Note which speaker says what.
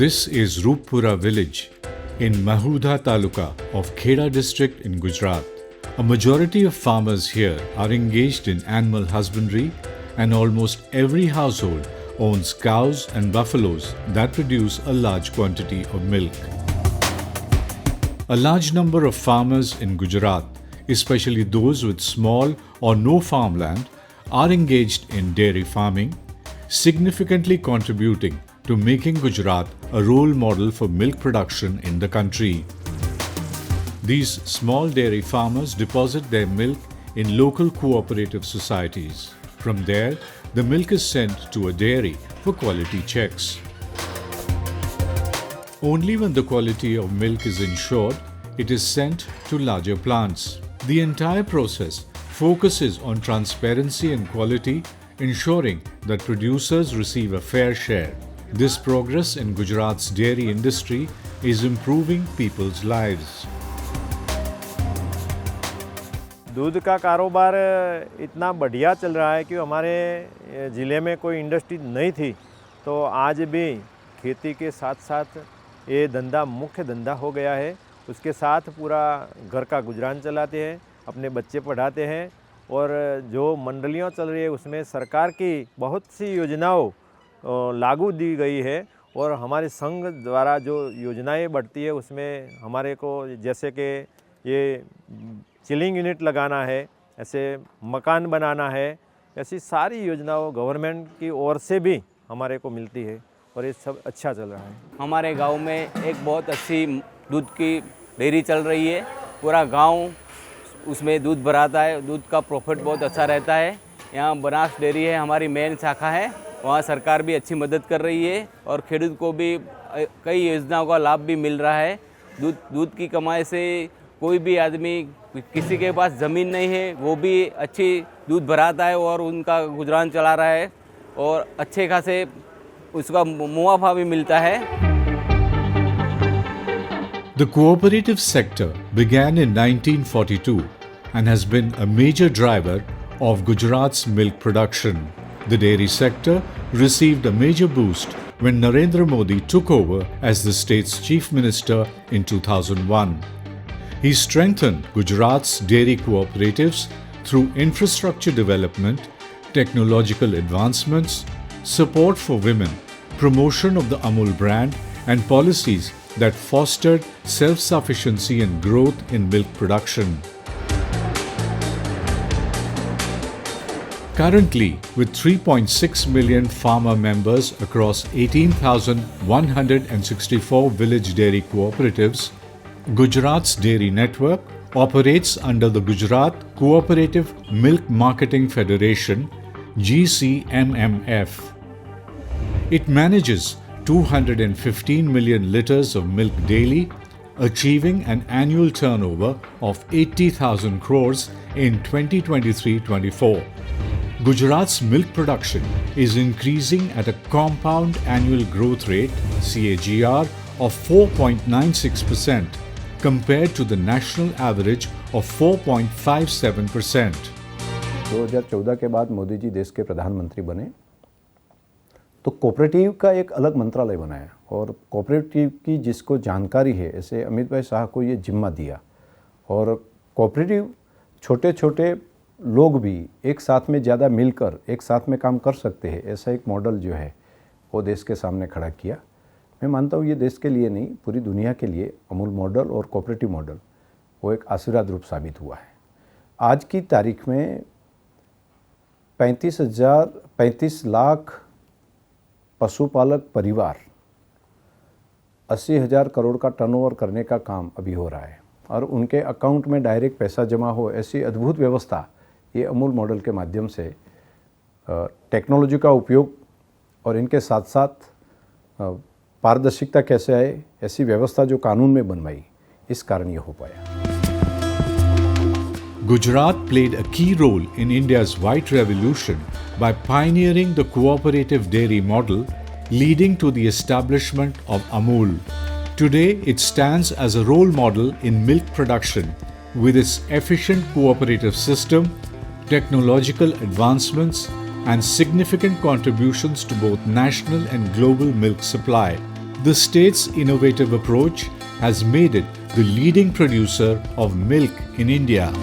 Speaker 1: This is Rooppura village in Mahudha Taluka of Kheda district in Gujarat. A majority of farmers here are engaged in animal husbandry, and almost every household owns cows and buffaloes that produce a large quantity of milk. A large number of farmers in Gujarat, especially those with small or no farmland, are engaged in dairy farming, significantly contributing to making Gujarat a role model for milk production in the country. These small dairy farmers deposit their milk in local cooperative societies. From there, the milk is sent to a dairy for quality checks. Only when the quality of milk is ensured, it is sent to larger plants. The entire process focuses on transparency and quality, ensuring that producers receive a fair share. This progress in Gujarat's dairy industry is improving people's lives.
Speaker 2: दूध का कारोबार इतना बढ़िया चल रहा है कि हमारे ज़िले में कोई इंडस्ट्री नहीं थी, तो आज भी खेती के साथ साथ ये धंधा मुख्य धंधा हो गया है। उसके साथ पूरा घर का गुजरान चलाते हैं, अपने बच्चे पढ़ाते हैं, और जो मंडलियाँ चल रही है उसमें सरकार की बहुत सी योजनाओं लागू दी गई है, और हमारे संघ द्वारा जो योजनाएं बढ़ती है उसमें हमारे को जैसे कि ये चिलिंग यूनिट लगाना है, ऐसे मकान बनाना है, ऐसी सारी योजनाओं गवर्नमेंट की ओर से भी हमारे को मिलती है, और ये सब अच्छा चल रहा है।
Speaker 3: हमारे गांव में एक बहुत अच्छी दूध की डेयरी चल रही है। पूरा गांव उसमें दूध भराता है, दूध का प्रॉफिट बहुत अच्छा रहता है। यहाँ बनास डेयरी है, हमारी मेन शाखा है, वहाँ सरकार भी अच्छी मदद कर रही है, और खेडूत को भी कई योजनाओं का लाभ भी मिल रहा है। दूध की कमाई से कोई भी आदमी, किसी के पास ज़मीन नहीं है, वो भी अच्छी दूध भराता है और उनका गुजरान चला रहा है, और अच्छे खासे उसका मुनाफा भी मिलता है।
Speaker 1: The cooperative sector began in 1942 and has been a major driver of Gujarat's milk production. The dairy sector received a major boost when Narendra Modi took over as the state's chief minister in 2001. He strengthened Gujarat's dairy cooperatives through infrastructure development, technological advancements, support for women, promotion of the Amul brand, and policies that fostered self-sufficiency and growth in milk production. Currently, with 3.6 million farmer members across 18,164 village dairy cooperatives, Gujarat's dairy network operates under the Gujarat Cooperative Milk Marketing Federation (GCMMF). It manages 215 million liters of milk daily, achieving an annual turnover of 80,000 crores in 2023-24. Gujarat's milk production is increasing at a compound annual growth rate (CAGR) of 4.96% compared to the national average of 4.57%.
Speaker 4: 2014 के बाद मोदी जी देश के प्रधानमंत्री बने तो cooperative का एक अलग मंत्रालय बनाया, और कोऑपरेटिव की जिसको जानकारी है, ऐसे अमित भाई शाह को ये जिम्मा दिया, और कोऑपरेटिव छोटे छोटे लोग भी एक साथ में ज़्यादा मिलकर एक साथ में काम कर सकते हैं, ऐसा एक मॉडल जो है वो देश के सामने खड़ा किया। मैं मानता हूँ ये देश के लिए नहीं, पूरी दुनिया के लिए अमूल मॉडल और कोऑपरेटिव मॉडल वो एक आशीर्वाद रूप साबित हुआ है। आज की तारीख में 35 लाख पशुपालक परिवार 80,000 करोड़ का टर्नओवर करने का काम अभी हो रहा है, और उनके अकाउंट में डायरेक्ट पैसा जमा हो, ऐसी अद्भुत व्यवस्था ये अमूल मॉडल के माध्यम से टेक्नोलॉजी का उपयोग और इनके साथ साथ पारदर्शिता कैसे आए, ऐसी व्यवस्था जो कानून में बनवाई, इस कारण ये हो पाया।
Speaker 1: Gujarat played a key role in India's White Revolution by pioneering the cooperative dairy model, leading to the establishment of Amul. Today, it stands as a role model in milk production with its efficient cooperative system, technological advancements, and significant contributions to both national and global milk supply. The state's innovative approach has made it the leading producer of milk in India.